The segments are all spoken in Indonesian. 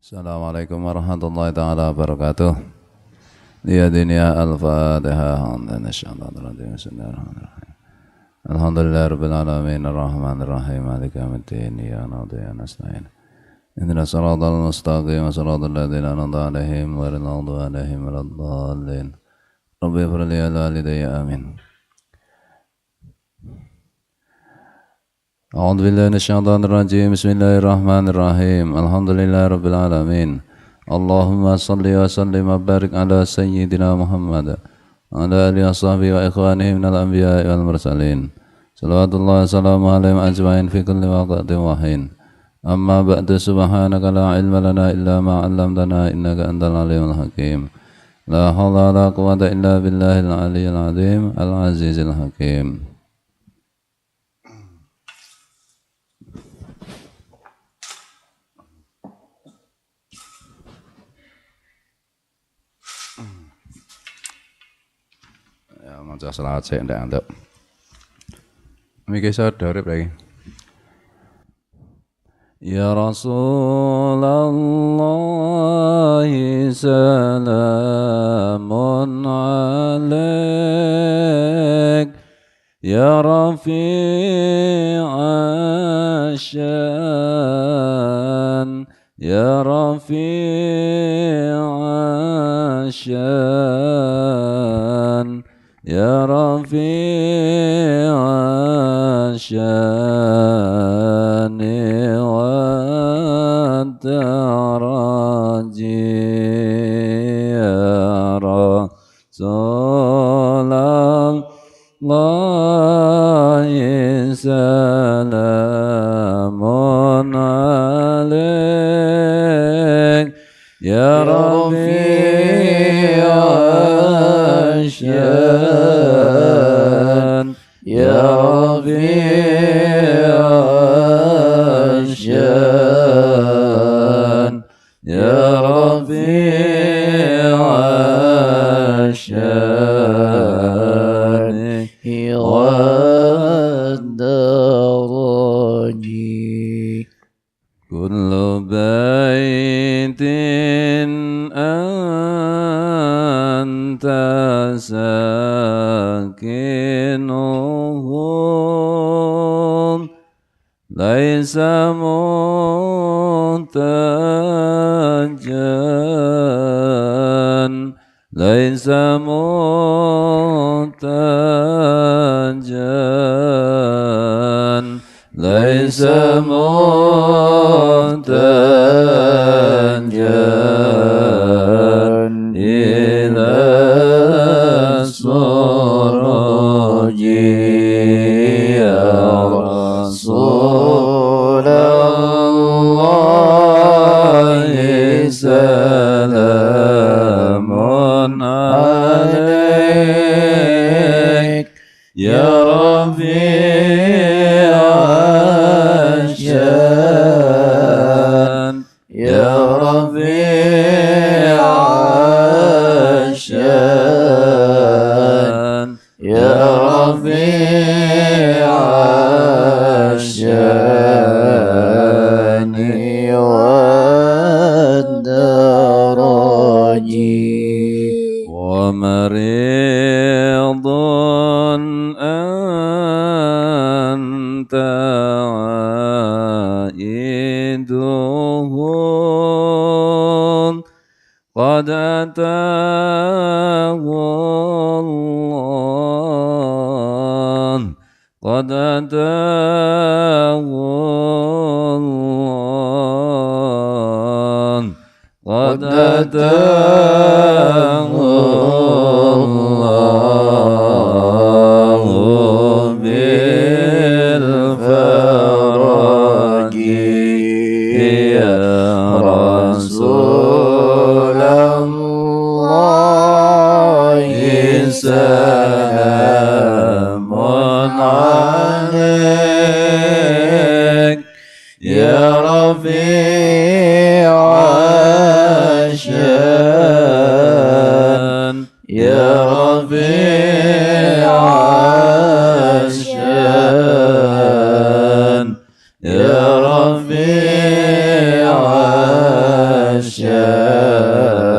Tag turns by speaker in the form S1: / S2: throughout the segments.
S1: Assalamualaikum warahmatullahi taala wabarakatuh. Ya dunia al-Fatihah. Alhamdulillah rabbil alamin arrahmanir rahim maliki yaumiddin iyyaka na'budu wa iyyaka nasta'in. Ihdinas siratal mustaqim siratal ladzina an'amta 'alaihim ghairil maghdubi 'alaihim waladdallin. Rabbi ighfir li wa li walidayya amin. A'udzu billahi minasyaitonir rajim. Bismillahirrahmanirrahim. Alhamdulillahirabbil alamin. Allahumma shalli wa sallim wa barik ala sayyidina Muhammad wa ala alihi wa sahbihi wa ikhwanihi minal anbiya'i wal mursalin. Salawatullah wa salamu alaihim ajma'in fi kulli waqtin wa hin. Amma ba'du, subhanaka la ilma lana illa ma 'allamtana innaka antal alimul hakim. La haula wa la quwwata illa billahil aliyyil azim al azizil hakim. Maca selawat sik ndak antuk. Miki sadar lagi. Ya Rasulullah salamun alaik ya rafi'a syan ya rafi'a syan ya rafi'a syani wa taraji ya Rasulallah salamun alaik ya rafi'a syan ya rafi'a syan ya rafi'a syan wa daraji kullu baitin anta sakinuhum laisa muntajan laisa muntajan laisa muntajan ila suraji ya Rasulullah salamun alaik ya rafi'a syan ya rafi'a syan ya rafi'a syan wa daraji wa maridun anta aiduhum qad atahu Allah qad atahu Allah qad atahu Allah bil faragi ya Rasulullah salamun alaik ya rafi'a syan ya rafi'a syan ya rafi'a الشان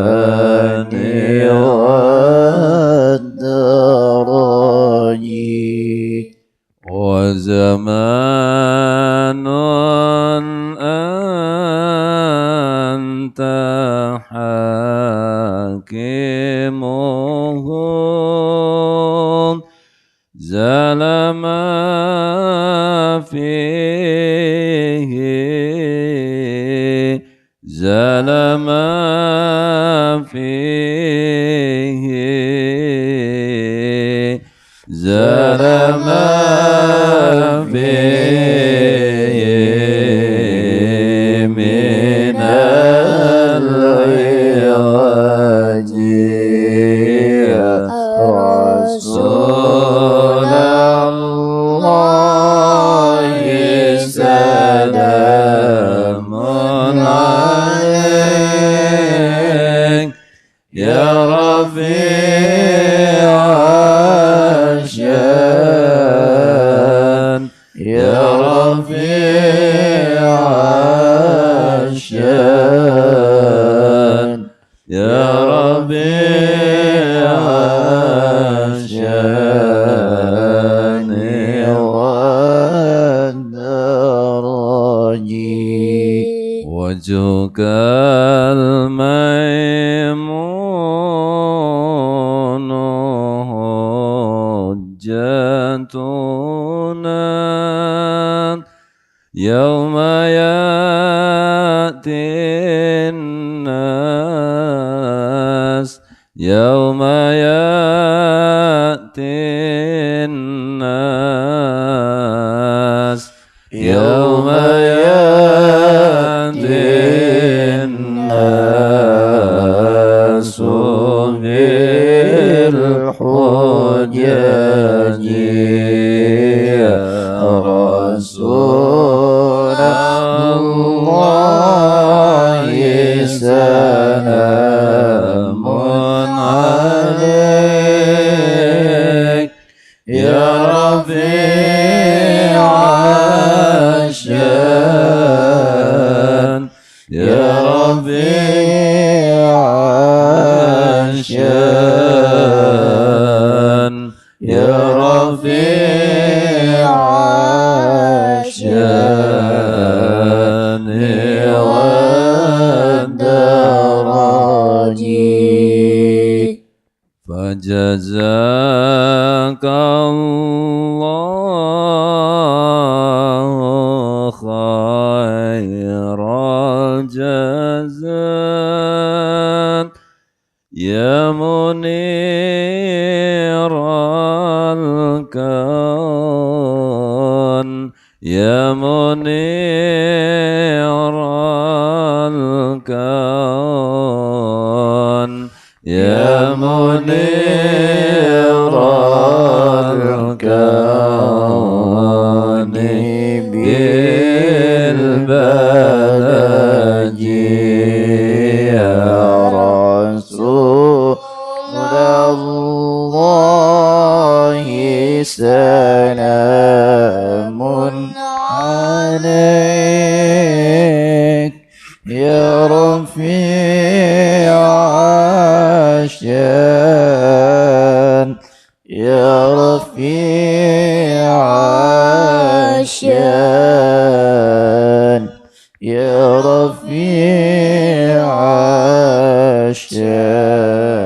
S1: والدرج وزمان أنت حاكمه زال ما فيه زال ما فيه زال ما فيه من العوج رسول الله سلام عليك يا رفيع الشان يا رفيع الشان يا رفيع الشان والدرج وجهك الميمون حجتنا يوم يأتي الناس يوم يأتي الناس يوم يأتي الناس بالحجج رسول الله سلام عليك يا رفيع الشان يا رفيع الشان يا رفيع الشان والدرج فجزاك الله خير الجزاء يا منير الكون يا منير الكون يا منير الكون بالبلج يا رسول الله سلام عليك يا رفيع الشان يا رفيع الشان يا رفيع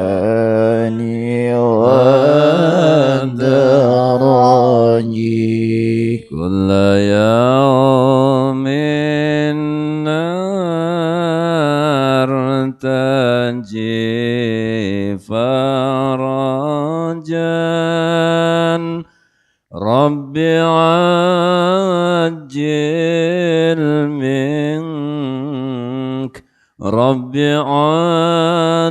S1: الشان والدرج كل يوم تنجي فرجا ربي عجل منك ربي عجل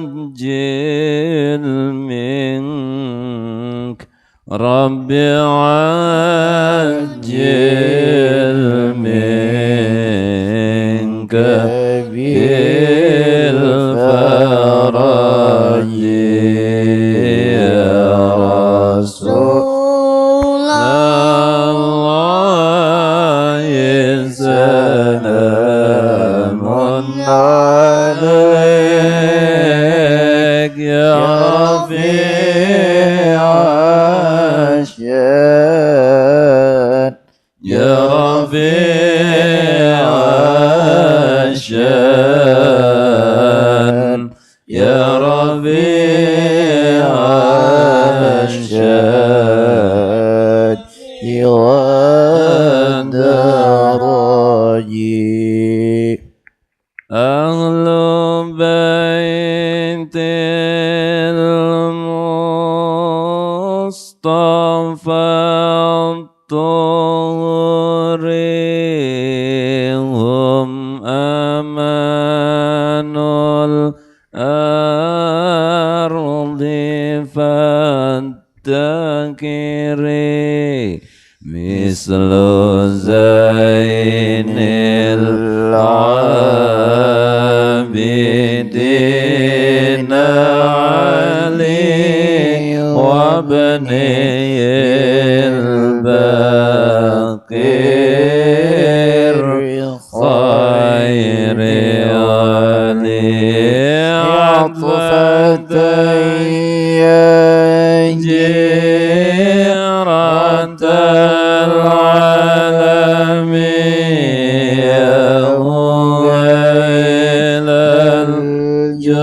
S1: منك ربي عجل منك بالفرج يا رسول الله سلام عليك أهل بيت المصطفى الطهر هم أمان الأرض فاتكري مثل زين العابدين علي وابني البقير خير علي عطفتي جيرة العالم ويل الجود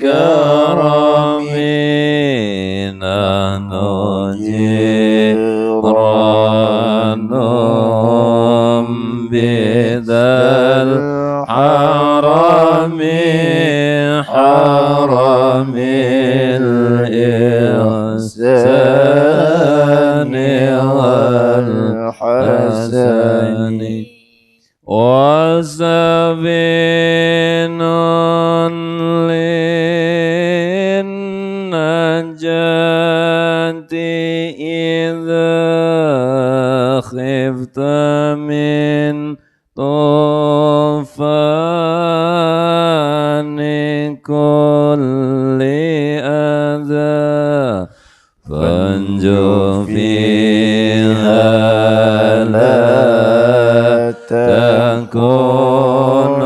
S1: والكرم نحن جيرانهم بذا الحرم حرم الإحسان والحسن وسبيل للنجاة إذا خفت من طوفان كل أذى فانجو فيها لا تكون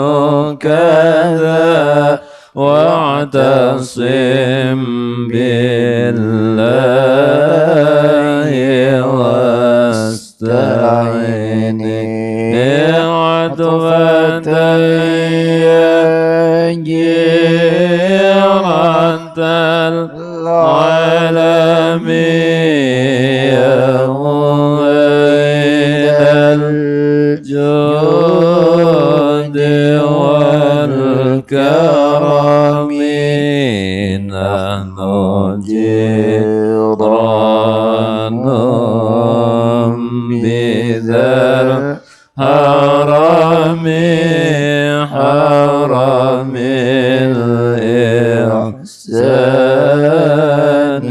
S1: كذا واعتصم بالله واستعن عطفتي جيرة العالم ويل الجود والكرم نحن جيرانهم بذا الحرم حرم الإحسان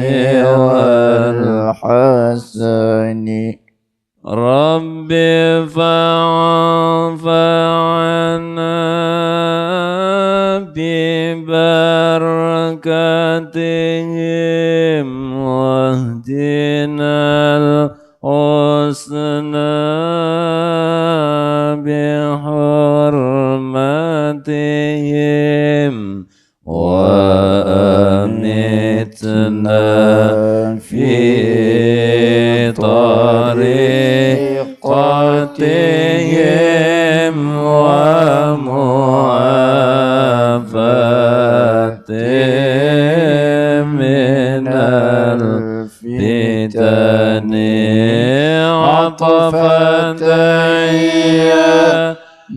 S1: والحسن ربي فاعف عنا ببركتهم واهدنا الحسنى بحرمتهم وأمتنا في طريقتهم ومعافاتهم من الفتن عطفتي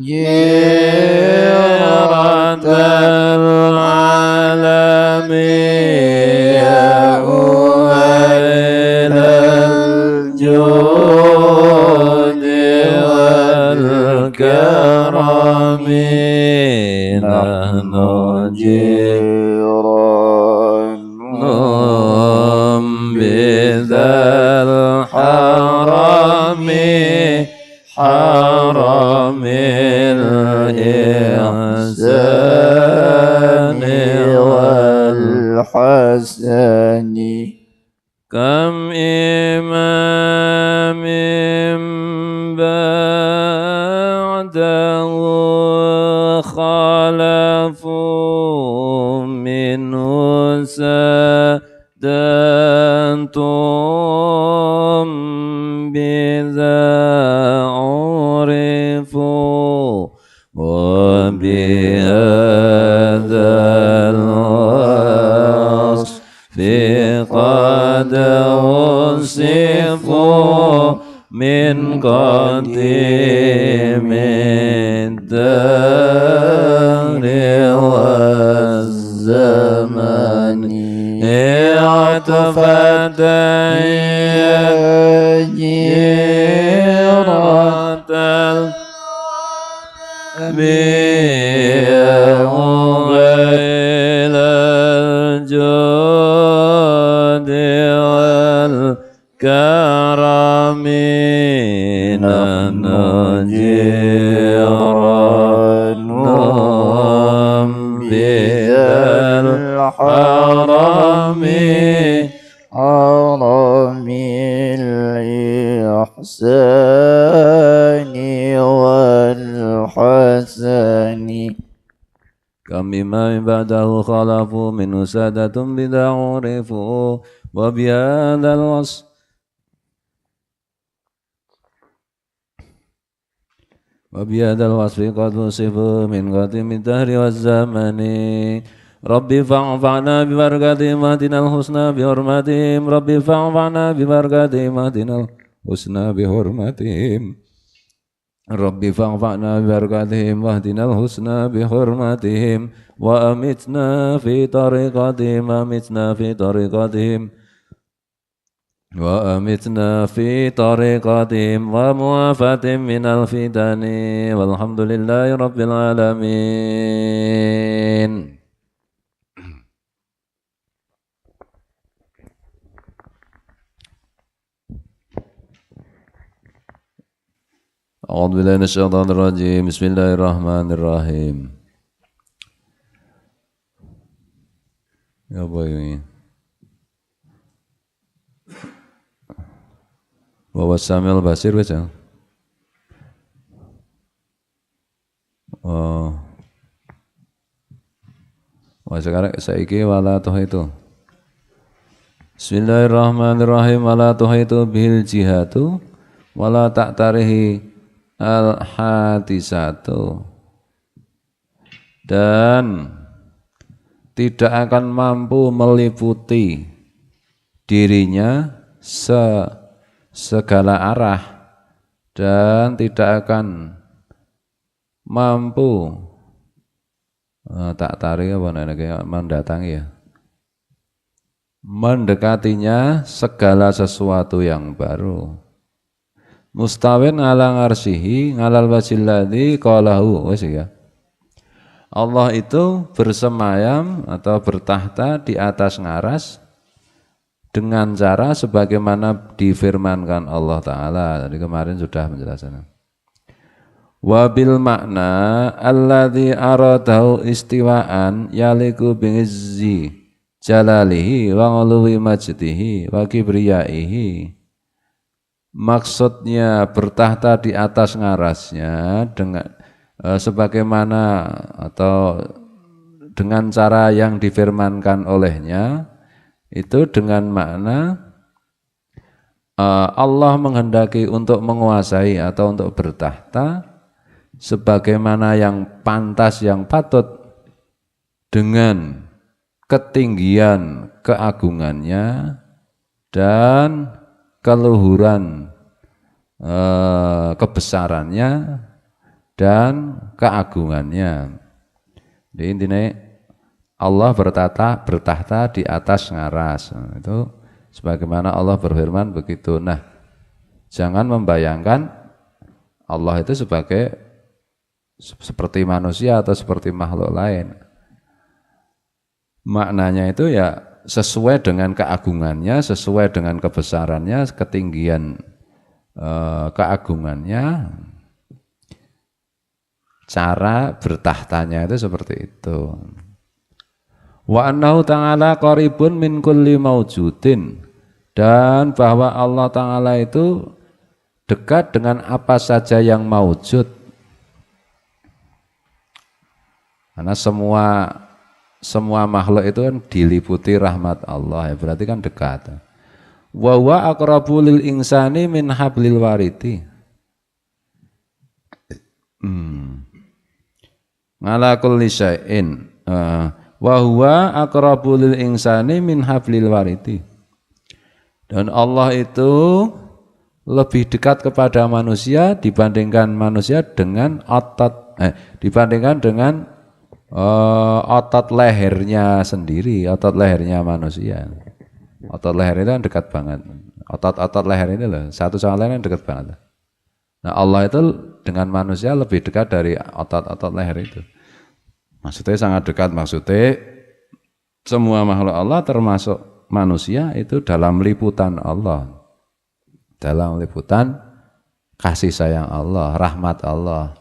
S1: جيرة العالم ويل الجود والكرم نحن جيرانهم بذا الحرم حرم الإحسان والحسن كم إمام بعده خلفوا منه سادتهم بذا عرفوا وبهذا الوصف قد وصفوا من قديم الدهر والزمان عطفت جيرة بغير الجود والكرم نجيران بالحرم حرم الإحسان والحسن كم مما بعده خلفوا منه سادة بدع عرفوا وبهذا الوصف قد وصفوا من قديم الدهر والزمن ربي فانفعنا ببركاتهم واهدنا الحسنى بحرمتهم ربي فانفعنا ببركاتهم واهدنا الحسنى بحرمتهم ربي فانفعنا ببركاتهم واهدنا الحسنى بحرمتهم وأمتنا في طريقتهم وأمتنا في طريقتهم وموافاة من الفتن والحمد لله رب العالمين. أعوذ بالله من الشيطان الرجيم. بسم الله الرحمن الرحيم. Ya apa ini? Wa Samil Basir baca. Oh. Wah sekarang saiki wala itu. Bismillahirrahmanirrahim. Wala itu bil jihatu wala ta'tarihi al-hadisatu, dan tidak akan mampu meliputi dirinya segala arah, dan tidak akan mampu tak tarik apa namanya mendatangi ya, mendekatinya segala sesuatu yang baru. Mustawin ala arsyihi ngalal wajilladzi qalahu wis ya. Allah itu bersemayam atau bertahta di atas ngaras dengan cara sebagaimana difirmankan Allah Ta'ala. Tadi kemarin sudah menjelaskan. Wabil makna alladzi aradahu istiwaan yaliku bingizzi jalalihi wa uluwi majdihi wa kibriyaihi. Maksudnya bertahta di atas ngarasnya dengan sebagaimana atau dengan cara yang difirmankan olehnya, itu dengan makna Allah menghendaki untuk menguasai atau untuk bertahta sebagaimana yang pantas, yang patut dengan ketinggian keagungannya dan keluhuran kebesarannya dan keagungannya. Jadi intinya Allah bertahta di atas ngaras. Itu sebagaimana Allah berfirman begitu. Nah, jangan membayangkan Allah itu seperti manusia atau seperti makhluk lain. Maknanya itu ya sesuai dengan keagungannya, sesuai dengan kebesarannya, ketinggian keagungannya, cara bertahtanya itu seperti itu. Wa annahu ta'ala qaribun min kulli maujudin, dan bahwa Allah Ta'ala itu dekat dengan apa saja yang maujud, karena semua makhluk itu kan diliputi rahmat Allah, ya berarti kan dekat. Wa huwa aqrabu lil insani min hablil wariti. Ngala kulli syai'in. Wa huwa aqrabu lil insani min hablil wariti. Dan Allah itu lebih dekat kepada manusia dibandingkan manusia dengan dibandingkan dengan otot lehernya sendiri, otot lehernya manusia. Otot leher itu kan dekat banget. Otot leher ini loh, satu sama lain kan dekat banget. Nah Allah itu dengan manusia lebih dekat dari otot-otot leher itu. Maksudnya sangat dekat, maksudnya semua makhluk Allah termasuk manusia itu dalam liputan Allah. Dalam liputan kasih sayang Allah, rahmat Allah.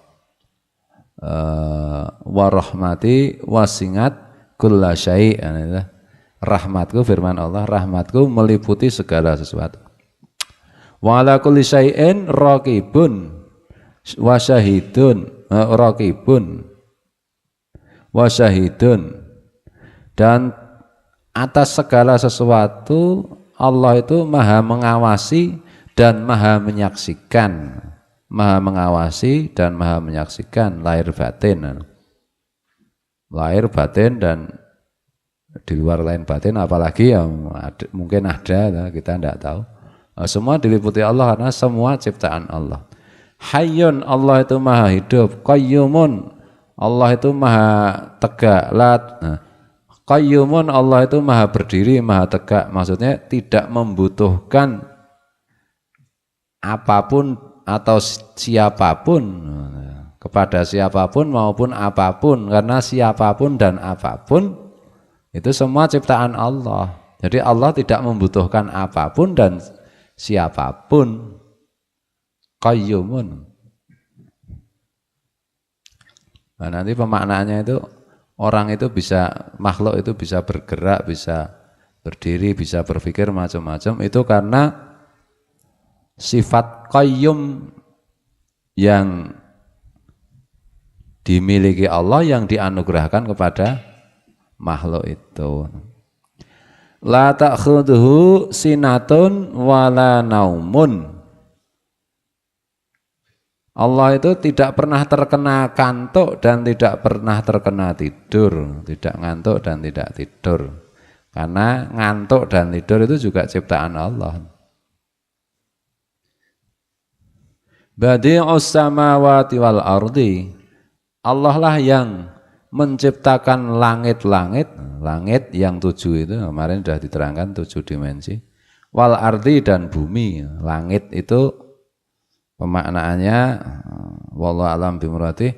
S1: Warahmati wasingat kulla syai'. Rahmatku, firman Allah, rahmatku meliputi segala sesuatu. Wa ala kulli syai'in raqibun wa syahidun, raqibun wa syahidun, dan atas segala sesuatu Allah itu maha mengawasi dan maha menyaksikan. Maha mengawasi dan maha menyaksikan lahir batin. Lahir batin dan di luar lain batin, apalagi yang mungkin ada, kita tidak tahu. Semua diliputi Allah karena semua ciptaan Allah. Hayyun, Allah itu maha hidup. Qayyumun, Allah itu maha tegak. Qayyumun, Allah itu maha berdiri, maha tegak. Maksudnya tidak membutuhkan apapun atau siapapun, kepada siapapun maupun apapun, karena siapapun dan apapun itu semua ciptaan Allah. Jadi Allah tidak membutuhkan apapun dan siapapun. Qayyumun. Nah, nanti pemaknaannya itu orang itu bisa, makhluk itu bisa bergerak, bisa berdiri, bisa berpikir macam-macam, itu karena sifat qayyum yang dimiliki Allah, yang dianugerahkan kepada makhluk itu. La ta'khudhuhu sinatun wala naumun. Allah itu tidak pernah terkena kantuk dan tidak pernah terkena tidur, tidak ngantuk dan tidak tidur. Karena ngantuk dan tidur itu juga ciptaan Allah. Badi'us samawati wal ardi. Allah lah yang menciptakan langit-langit, langit yang 7 itu kemarin sudah diterangkan 7 dimensi. Wal ardi, dan bumi. Langit itu pemaknaannya wallahu alam bimurati,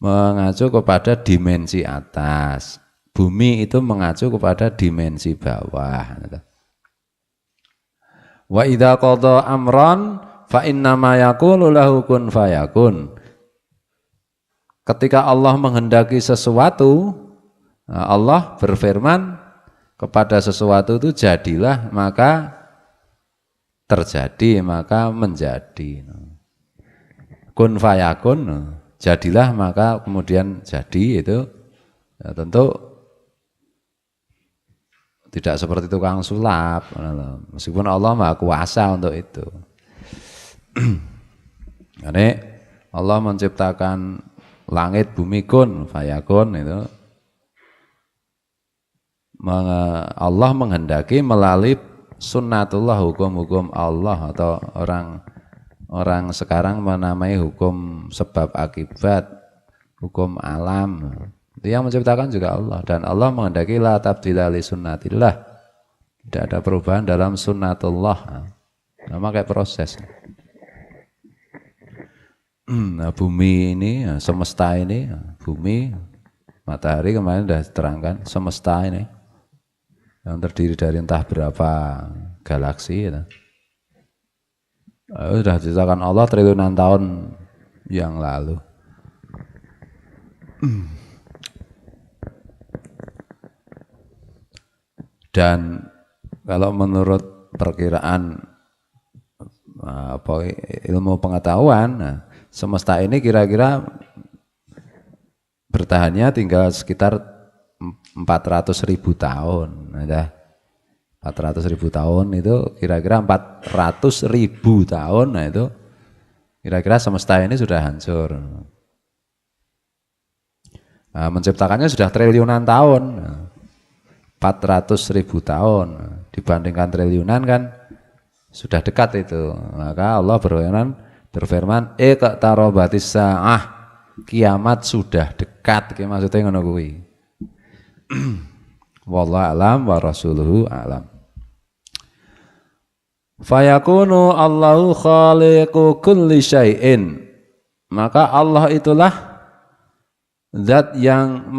S1: mengacu kepada dimensi atas. Bumi itu mengacu kepada dimensi bawah. Wa idza qada amran fa innama yaqulu lahu kun fayakun. Ketika Allah menghendaki sesuatu, Allah berfirman kepada sesuatu itu jadilah, maka terjadi, maka menjadi. Kun fayakun, jadilah maka kemudian jadi, itu ya, tentu tidak seperti tukang sulap, meskipun Allah maha kuasa untuk itu. Ini Allah menciptakan langit bumi, kun fayakun, itu Allah menghendaki melalui sunnatullah, hukum-hukum Allah, atau orang sekarang menamai hukum sebab akibat, hukum alam. Itu yang menciptakan juga Allah, dan Allah menghendaki la tabdila li sunnatillah, tidak ada perubahan dalam sunnatullah. Nama kayak proses. Nah, bumi ini, semesta ini, bumi, matahari kemarin sudah diterangkan, semesta ini yang terdiri dari entah berapa galaksi, ya. Sudah diciptakan Allah triliunan tahun yang lalu. Dan kalau menurut perkiraan ilmu pengetahuan, semesta ini kira-kira bertahannya tinggal sekitar 400.000 tahun. Nah, 400.000 tahun itu kira-kira 400.000 tahun, nah itu kira-kira semesta ini sudah hancur. Nah, menciptakannya sudah triliunan tahun, 400.000 tahun. Dibandingkan triliunan kan sudah dekat itu. Maka Allah berfirman iqtarabatis saah, kiamat sudah dekat. Ki maksudnya ngono kuwi. Wallahu alam wa rasuluhu alam. Fayakunu Allahu khaliqu kulli syai'in. Maka Allah itulah zat yang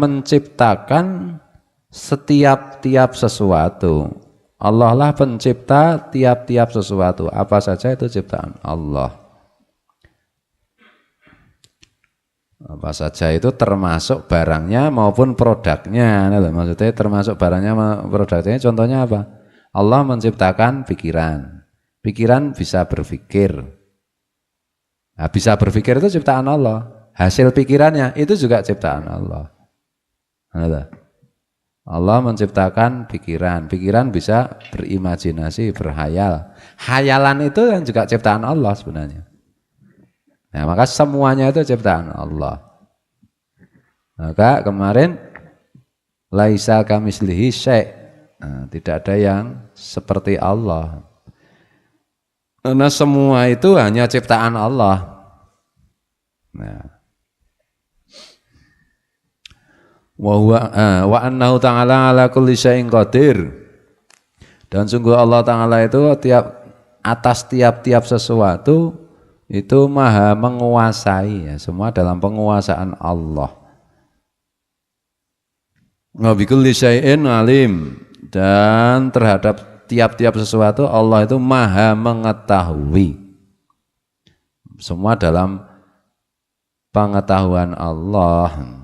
S1: menciptakan setiap-tiap sesuatu. Allah lah pencipta tiap-tiap sesuatu. Apa saja itu ciptaan Allah. Apa saja itu termasuk barangnya maupun produknya. Maksudnya termasuk barangnya produknya. Contohnya apa? Allah menciptakan pikiran. Pikiran bisa berpikir. Nah, bisa berpikir itu ciptaan Allah. Hasil pikirannya itu juga ciptaan Allah. Allah menciptakan pikiran. Pikiran bisa berimajinasi, berhayal. Hayalan itu yang juga ciptaan Allah sebenarnya. Nah, maka semuanya itu ciptaan Allah. Maka kemarin laisa kamislihi syai'. Nah, tidak ada yang seperti Allah. Karena semua itu hanya ciptaan Allah. Nah. Wa annahu ta'ala ala kulli syai'in qadir. Dan sungguh Allah Ta'ala itu atas tiap-tiap sesuatu itu maha menguasai, ya, semua dalam penguasaan Allah. Wa bi kulli syai'in alim. Dan terhadap tiap-tiap sesuatu Allah itu maha mengetahui. Semua dalam pengetahuan Allah.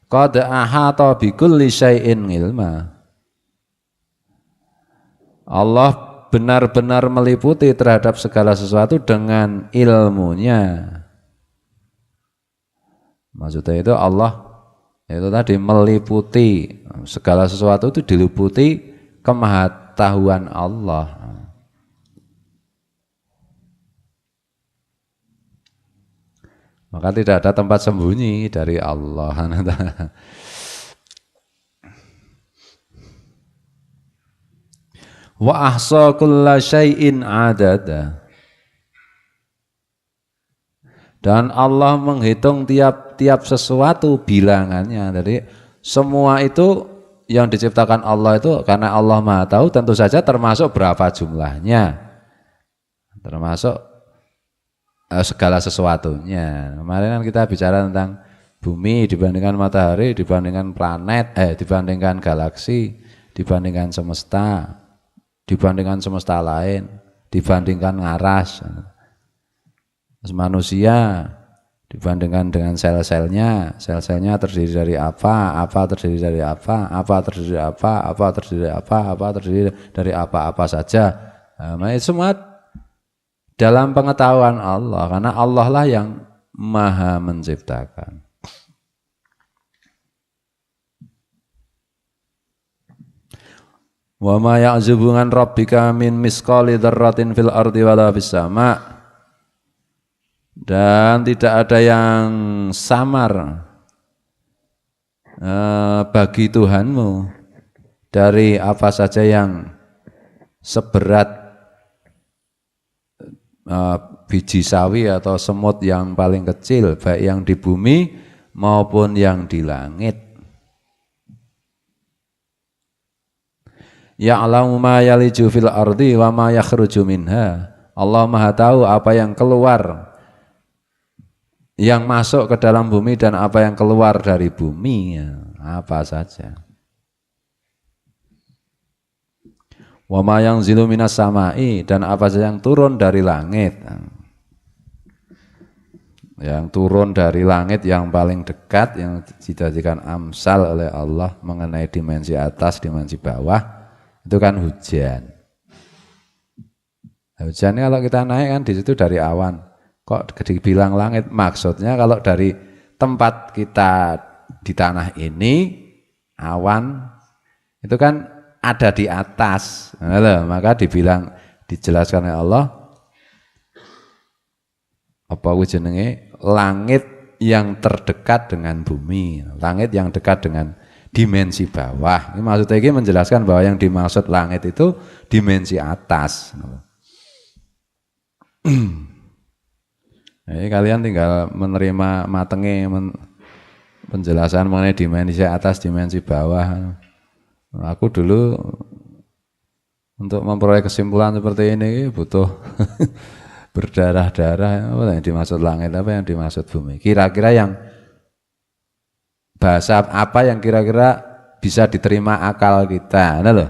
S1: Qad ahata bi kulli syai'in ilma. Allah benar-benar meliputi terhadap segala sesuatu dengan ilmunya. Maksudnya itu Allah itu tadi meliputi segala sesuatu, itu diliputi kemahatauan Allah. Maka tidak ada tempat sembunyi dari Allah. Wa ahsa kulla syai'in adada. Dan Allah menghitung tiap-tiap sesuatu bilangannya. Jadi semua itu yang diciptakan Allah itu karena Allah Maha tahu, tentu saja termasuk berapa jumlahnya. Termasuk segala sesuatunya. Kemarin kan kita bicara tentang bumi dibandingkan matahari, dibandingkan planet, dibandingkan galaksi, dibandingkan semesta lain, dibandingkan ngaras. Manusia dibandingkan dengan sel-selnya, sel-selnya terdiri dari apa terdiri dari apa terdiri dari apa terdiri dari apa terdiri dari apa saja. Nah, itu semua dalam pengetahuan Allah, karena Allah lah yang maha menciptakan. Wa ma ya'zubu an rabbika min misqali dzarratin fil ardi wala fis sama'. Dan tidak ada yang samar bagi Tuhanmu dari apa saja yang seberat biji sawi atau semut yang paling kecil, baik yang di bumi maupun yang di langit. Ya'lamu ma yaliju fil ardi wa ma yakhruju minha. Allah Maha tahu apa yang keluar, yang masuk ke dalam bumi dan apa yang keluar dari bumi, apa saja. Wa ma yanzilu minas samai, dan apa saja yang turun dari langit. Yang turun dari langit yang paling dekat, yang dijadikan amsal oleh Allah mengenai dimensi atas, dimensi bawah, itu kan hujan. Hujan kalau kita naik kan di situ dari awan. Kok dibilang langit? Maksudnya kalau dari tempat kita di tanah ini, awan itu kan ada di atas. Nah, maka dijelaskan oleh Allah, apa jenenge, langit yang terdekat dengan bumi, langit yang dekat dengan dimensi bawah. Ini maksudnya ini menjelaskan bahwa yang dimaksud langit itu dimensi atas. Jadi kalian tinggal menerima matenge penjelasan mengenai dimensi atas, dimensi bawah. Aku dulu untuk memperoleh kesimpulan seperti ini butuh berdarah-darah. Apa yang dimaksud langit, apa yang dimaksud bumi? Kira-kira yang bahasa apa yang kira-kira bisa diterima akal kita? Nah loh.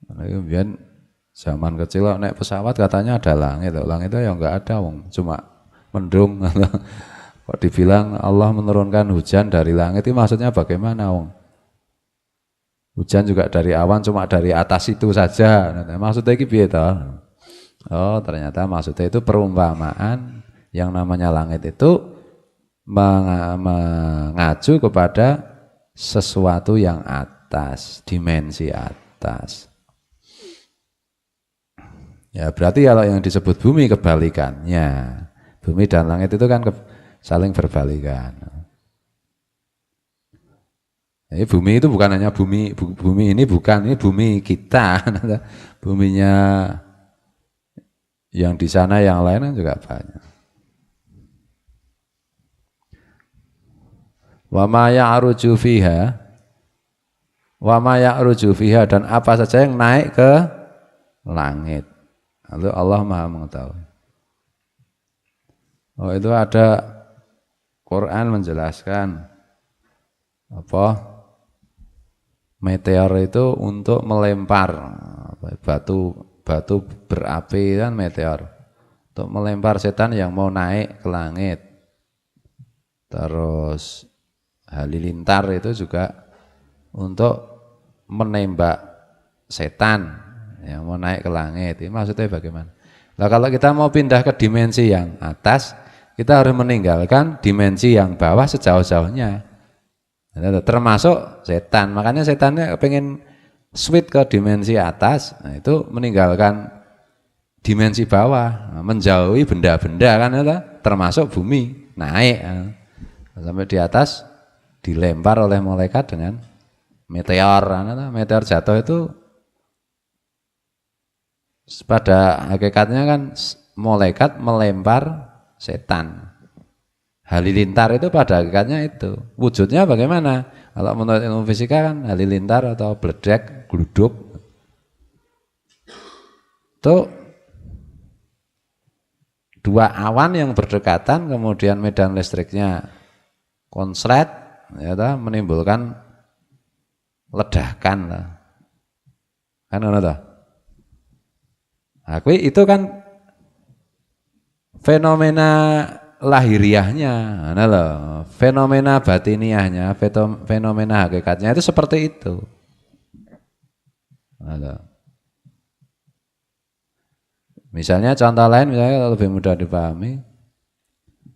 S1: Kemudian zaman kecil naik pesawat katanya ada langit. Langit itu ya enggak ada, cuma mendung. Kok dibilang Allah menurunkan hujan dari langit, itu maksudnya bagaimana, Wong? Hujan juga dari awan, cuma dari atas itu saja. Maksudnya itu piye toh? Oh, ternyata maksudnya itu perumpamaan yang namanya langit itu mengacu kepada sesuatu yang atas, dimensi atas. Ya, berarti kalau yang disebut bumi kebalikannya. Bumi dan langit itu kan saling berbalikan. Jadi bumi itu bukan hanya bumi ini bukan, ini bumi kita. Buminya yang di sana yang lain kan juga banyak. Wa ma ya'ruju fiha, wa ma ya'ruju fiha, dan apa saja yang naik ke langit. Lalu Allah Maha mengetahui. Oh, itu ada Quran menjelaskan apa meteor itu untuk melempar batu berapi kan meteor, untuk melempar setan yang mau naik ke langit. Terus halilintar itu juga untuk menembak setan yang mau naik ke langit. Ini maksudnya bagaimana? Nah, kalau kita mau pindah ke dimensi yang atas, kita harus meninggalkan dimensi yang bawah sejauh-jauhnya. Termasuk setan. Makanya setannya pengen switch ke dimensi atas, nah itu meninggalkan dimensi bawah, menjauhi benda-benda kan, termasuk bumi, naik sampai di atas, dilempar oleh malaikat dengan meteor. Meteor jatuh itu pada hakikatnya kan malaikat melempar setan. Halilintar itu pada hakikatnya itu. Wujudnya bagaimana? Kalau menurut ilmu fisika kan halilintar atau bledek, gluduk itu dua awan yang berdekatan, kemudian medan listriknya konslet, ya, menimbulkan ledakan lah. Kan ada. Nah, itu kan fenomena lahiriahnya, nah loh, fenomena batiniahnya, fenomena hakikatnya itu seperti itu. Nah, misalnya contoh lain, misalnya lebih mudah dipahami.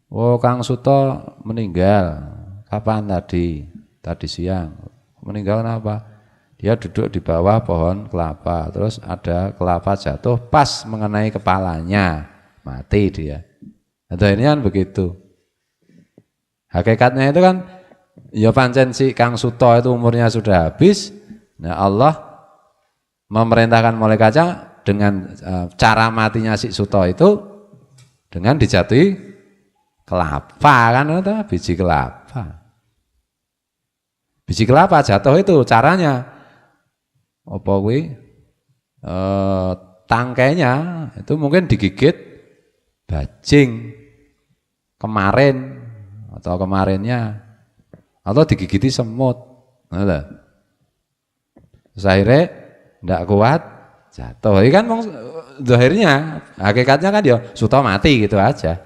S1: Oh, Kang Suto meninggal kapan tadi? Tadi siang. Meninggal kenapa? Dia duduk di bawah pohon kelapa, terus ada kelapa jatuh pas mengenai kepalanya, mati dia. Atau ini kan begitu. Hakikatnya itu kan, ya pancen si Kang Suto itu umurnya sudah habis. Nah, Allah memerintahkan malaikatnya dengan cara matinya si Suto itu dengan dijatuhi kelapa kan, itu biji kelapa. Biji kelapa jatuh itu caranya apa kuwi? Tangkainya itu mungkin digigit bajing kemarin atau kemarinnya, atau digigiti semut. Nah, terus akhirnya tidak kuat jatuh. Ini kan zahirnya, hakikatnya kan ya Suto mati gitu aja.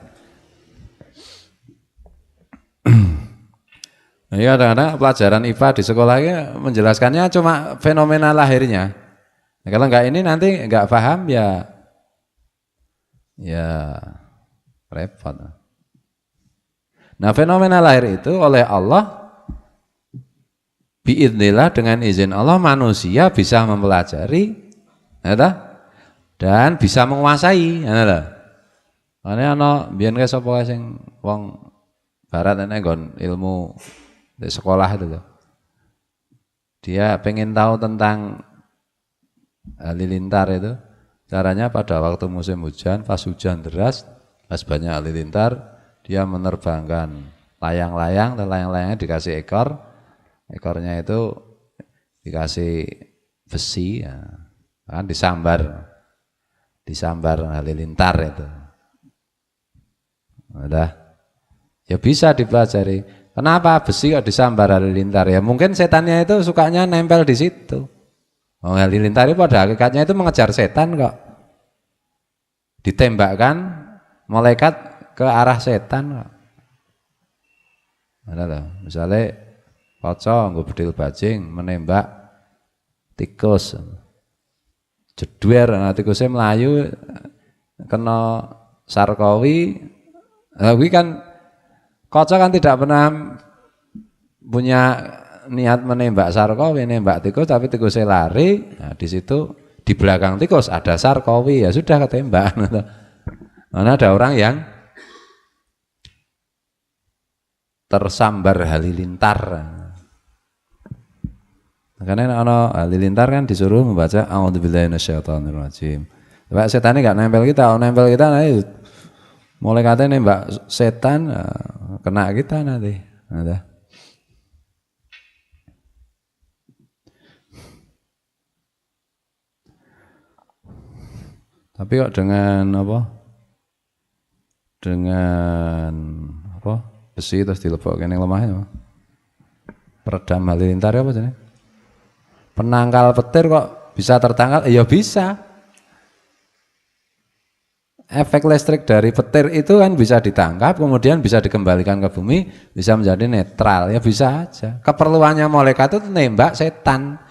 S1: Iya, kadang-kadang pelajaran IPA di sekolahnya menjelaskannya cuma fenomena lahirnya. Nah, kalau enggak ini nanti enggak paham ya repot. Nah, fenomena lahir itu oleh Allah biidznillah, dengan izin Allah manusia bisa mempelajari, dan bisa menguasai. Karena ana biyen ke sapa sing wong barat nek nggon ilmu di sekolah itu loh. Dia pengen tahu tentang halilintar itu. Caranya pada waktu musim hujan, pas hujan deras, pas banyak halilintar, dia menerbangkan layang-layang, dan layang-layangnya dikasih ekor, ekornya itu dikasih besi, ya, kan disambar halilintar itu. Udah, ya bisa dipelajari. Kenapa besi kok disambar halilintar? Ya mungkin setannya itu sukanya nempel di situ. Oh, halilintar itu pada hakikatnya itu mengejar setan kok. Ditembakkan malaikat ke arah setan kok. Ada loh, misalnya pocong nggo bedil bajing menembak tikus. Jedwer, nah tikusnya melayu kena Sarkowi. Nah, kan kocok kan tidak pernah punya niat menembak Sarkowi, nembak tikus, tapi tikusnya lari. Nah, di situ di belakang tikus ada Sarkowi, ya sudah ketembak. Karena ada orang yang tersambar halilintar. Karena ana halilintar kan disuruh membaca a'udzubillahi minasyaitonirrajim. Sebab setan ini enggak nempel kita, nempel kita nanti mulai katanya nembak setan kena kita nanti. Ada. Tapi kok dengan apa? Dengan apa? Besi terus dilebokkan yang lemahnya. Peredam halilintar apa sih? Penangkal petir kok bisa tertangkal? Ya bisa. Efek listrik dari petir itu kan bisa ditangkap, kemudian bisa dikembalikan ke bumi, bisa menjadi netral, ya bisa aja. Keperluannya malaikat itu nembak setan.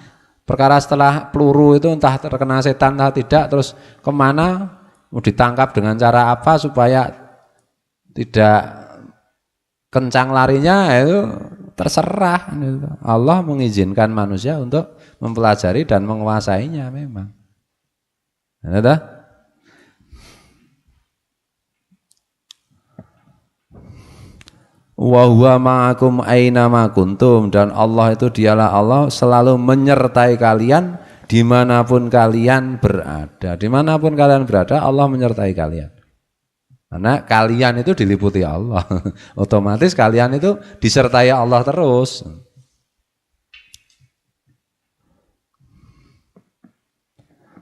S1: Perkara setelah peluru itu entah terkena setan entah tidak, terus kemana, mau ditangkap dengan cara apa supaya tidak kencang larinya, itu terserah. Allah mengizinkan manusia untuk mempelajari dan menguasainya memang. Ada? Wa huwa ma'akum aina ma kuntum, dan Allah itu dialah Allah selalu menyertai kalian dimanapun kalian berada. Dimanapun kalian berada Allah menyertai kalian. Karena kalian itu diliputi Allah. Otomatis kalian itu disertai Allah terus.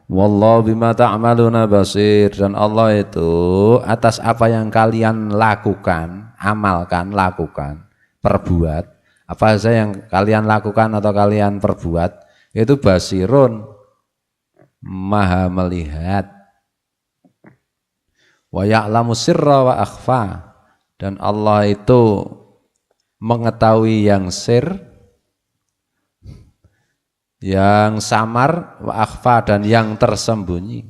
S1: Wallahu bima ta'maluna basir, dan Allah itu atas apa yang kalian lakukan, amalkan, lakukan, perbuat, apa saja yang kalian lakukan atau kalian perbuat, itu basirun, maha melihat. Wa ya'lamu sirra wa akhfa, dan Allah itu mengetahui yang sir, yang samar, wa akhfa, dan yang tersembunyi,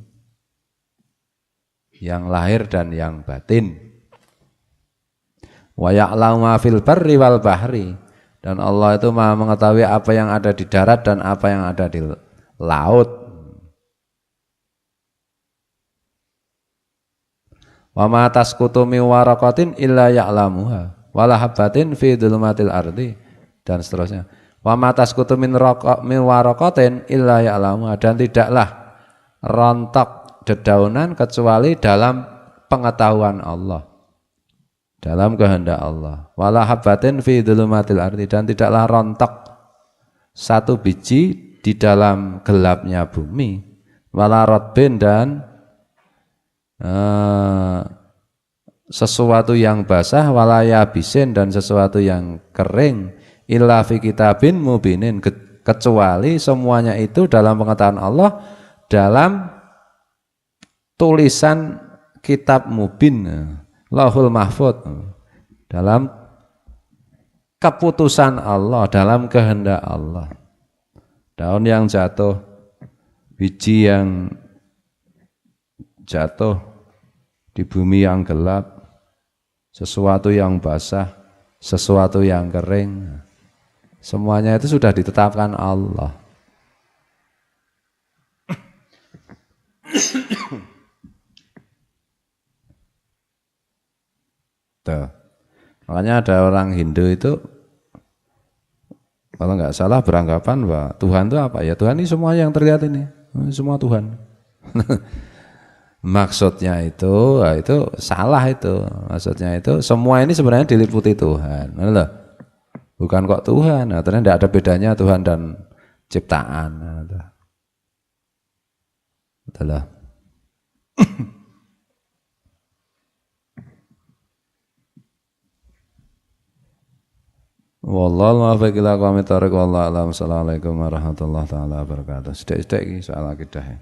S1: yang lahir dan yang batin. Wa ya'lamu ma fil barri wal bahri, dan Allah itu Maha mengetahui apa yang ada di darat dan apa yang ada di laut. Wa ma tasqutu min waraqatin illa ya'lamuha wala habatin fi dhulumatil ardi, dan seterusnya. Wa ma tasqutu min waraqatin illa ya'lamuha, dan tidaklah rontok dedaunan kecuali dalam pengetahuan Allah, dalam kehendak Allah. Wala habatin fi dhulumatil ardi, dan tidaklah rontok satu biji di dalam gelapnya bumi. Wala ratbin, dan sesuatu yang basah, wala yabisin, dan sesuatu yang kering, illa fi kitabin mubinin, kecuali semuanya itu dalam pengetahuan Allah, dalam tulisan kitab mubin, Lauhul Mahfud, dalam keputusan Allah, dalam kehendak Allah. Daun yang jatuh, biji yang jatuh di bumi yang gelap, sesuatu yang basah, sesuatu yang kering, semuanya itu sudah ditetapkan Allah. Tuh. Makanya ada orang Hindu itu Kalau nggak salah beranggapan bahwa Tuhan itu apa ya? Tuhan ini semua yang terlihat ini, semua Tuhan. Maksudnya itu salah itu. Maksudnya itu semua ini sebenarnya diliputi Tuhan. Loh. Bukan kok Tuhan. Nah, ternyata tidak ada bedanya Tuhan dan ciptaan. Itulah. Wallahu muwaffiq ila aqwamit thoriq wallahu a'lam. Assalamualaikum warahmatullahi taala wabarakatuh. Sedek-sedek iki soal akidah.